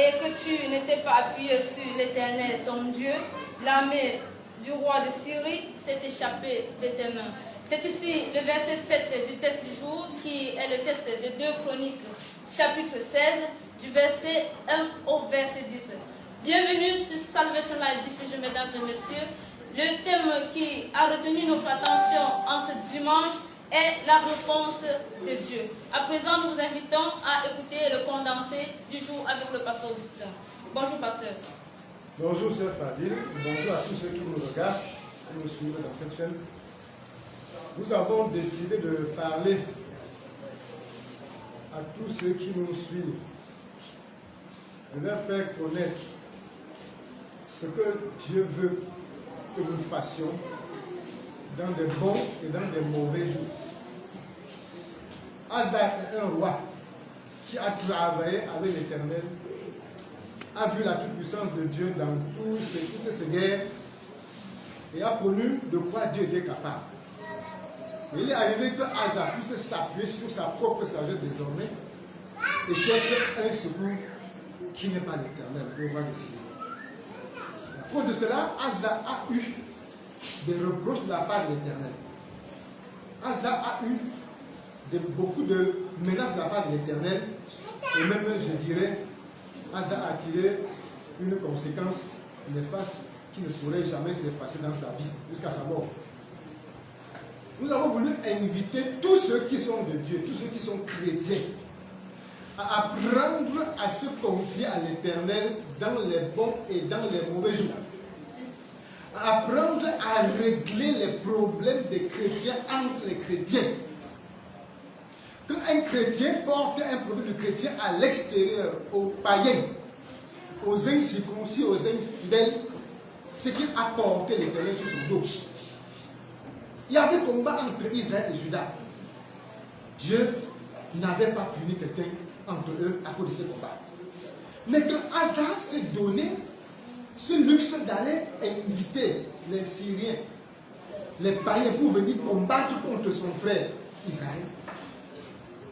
et que tu n'étais pas appuyé sur l'Éternel, ton Dieu, l'armée du roi de Syrie s'est échappée de tes mains. C'est ici le verset 7 du test du jour, qui est le test de 2 Chroniques, chapitre 16, du verset 1 au verset 10. Bienvenue sur Salvation Live Diffusion, mesdames et messieurs. Le thème qui a retenu notre attention en ce dimanche est la réponse de Dieu. À présent, nous vous invitons à écouter le condensé du jour avec le pasteur Augustin. Bonjour, pasteur. Bonjour, sœur Fadil. Bonjour à tous ceux qui nous regardent, qui nous suivent dans cette chaîne. Nous avons décidé de parler à tous ceux qui nous suivent, de leur faire connaître ce que Dieu veut que nous fassions dans des bons et dans des mauvais jours. Asa est un roi qui a travaillé avec l'Éternel, a vu la toute-puissance de Dieu dans toutes ces guerres et a connu de quoi Dieu était capable. Il est arrivé que Asa puisse s'appuyer sur sa propre sagesse désormais et cherche un secours qui n'est pas l'Éternel, le roi de Syrie. À cause de cela, Asa a eu des reproches de la part de l'Éternel. Asa a eu beaucoup de menaces de la part de l'Éternel et même, je dirais, Asa a tiré une conséquence néfaste qui ne pourrait jamais s'effacer dans sa vie jusqu'à sa mort. Nous avons voulu inviter tous ceux qui sont de Dieu, tous ceux qui sont chrétiens, à apprendre à se confier à l'Éternel dans les bons et dans les mauvais jours. À apprendre à régler les problèmes des chrétiens entre les chrétiens. Quand un chrétien porte un problème de chrétien à l'extérieur, aux païens, aux incirconcis, aux infidèles, c'est qu'il a porté l'Éternel sur son dos. Il y avait combat entre Israël et Juda. Dieu n'avait pas puni quelqu'un entre eux à cause de ce combat. Mais quand Asa s'est donné ce luxe d'aller inviter les Syriens, les païens pour venir combattre contre son frère Israël,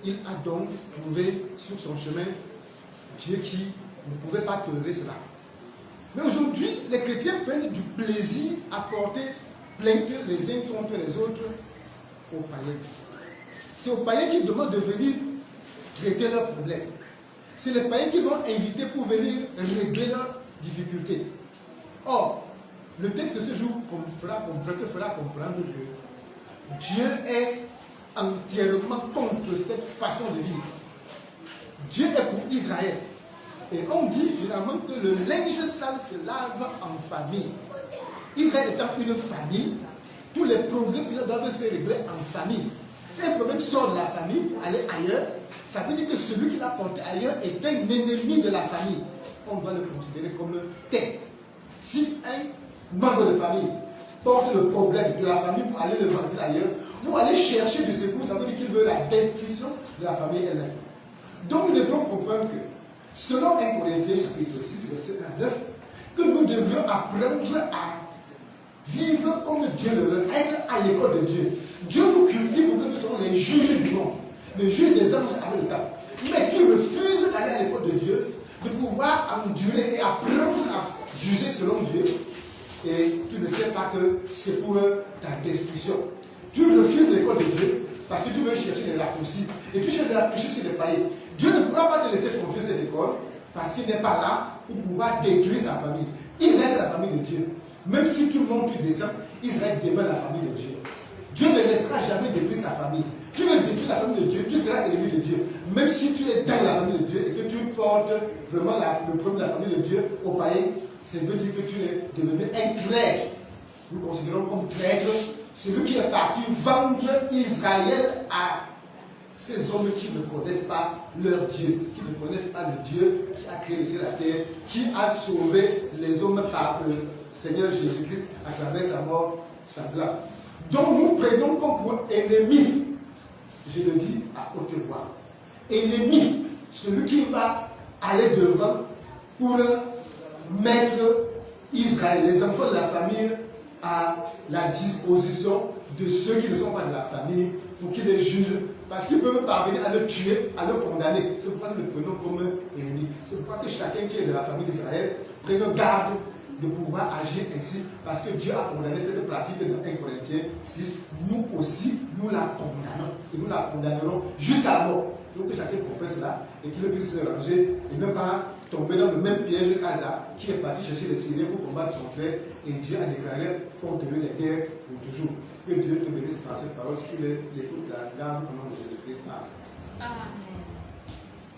il a donc trouvé sur son chemin Dieu qui ne pouvait pas tolérer cela. Mais aujourd'hui, les chrétiens prennent du plaisir à porter plainte les uns contre les autres aux païens. C'est aux païens qui demandent de venir traiter leurs problèmes. C'est les païens qui vont inviter pour venir régler leurs difficultés. Or, le texte de ce jour fera comprendre que Dieu est entièrement contre cette façon de vivre. Dieu est pour Israël. Et on dit généralement que le linge sale se lave en famille. Israël étant une famille, tous les problèmes doivent se régler en famille. Quand un problème sort de la famille, aller ailleurs, ça veut dire que celui qui l'a porté ailleurs est un ennemi de la famille. On doit le considérer comme tel. Si un membre de famille porte le problème de la famille pour aller le vendre ailleurs, pour aller chercher du secours, ça veut dire qu'il veut la destruction de la famille elle-même. Donc nous devons comprendre que, selon 1 Corinthiens chapitre 6, verset 9, que nous devrions apprendre à vivre comme Dieu le veut, être à l'école de Dieu. Dieu nous cultive pour que nous soyons les juges du monde, les juges des anges avec le temps. Mais tu refuses d'aller à l'école de Dieu, de pouvoir endurer et apprendre à juger selon Dieu, et tu ne sais pas que c'est pour ta destruction. Tu refuses l'école de Dieu parce que tu veux chercher des raccourcis et tu cherches des raccourcis sur les païens. Dieu ne pourra pas te laisser compter cette école parce qu'il n'est pas là pour pouvoir détruire sa famille. Israël, c'est la famille de Dieu. Même si tout le monde tu descends, Israël demeure la famille de Dieu. Dieu ne laissera jamais détruire sa famille. Tu veux détruire la famille de Dieu, tu seras ennemi de Dieu. Même si tu es dans la famille de Dieu et que tu portes vraiment le problème de la famille de Dieu au païen, ça veut dire que tu es devenu un traître. Nous considérons comme traître celui qui est parti vendre Israël à ces hommes qui ne connaissent pas leur Dieu, qui ne connaissent pas le Dieu qui a créé le ciel et la terre, qui a sauvé les hommes par le Seigneur Jésus-Christ à travers sa mort semblable. Donc nous prenons comme pour ennemi, je le dis à haute voix, ennemi, celui qui va aller devant pour mettre Israël, les enfants de la famille, à la disposition de ceux qui ne sont pas de la famille pour qu'ils les jugent, parce qu'ils peuvent parvenir à le tuer, à le condamner. C'est pourquoi nous le prenons comme ennemi. C'est pourquoi que chacun qui est de la famille d'Israël prenne garde de pouvoir agir ainsi, parce que Dieu a condamné cette pratique dans 1 Corinthiens 6. Nous aussi, nous la condamnons. Et nous la condamnerons jusqu'à la mort. Donc que chacun comprenne cela et qu'il puisse se ranger et ne pas tomber dans le même piège qu'Asa, qui est parti chercher les Syriens pour combattre son frère. Et Dieu a déclaré contre lui les guerres pour toujours. Que Dieu te bénisse par cette parole, s'il écoute la dame au nom de Jésus-Christ. Amen.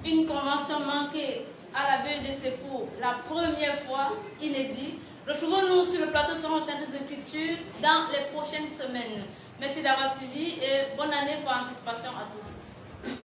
Une convention manquée à la veille de secours, la première fois, inédit. Retrouvons-nous sur le plateau selon les Saintes Écritures dans les prochaines semaines. Merci d'avoir suivi et bonne année par anticipation à tous.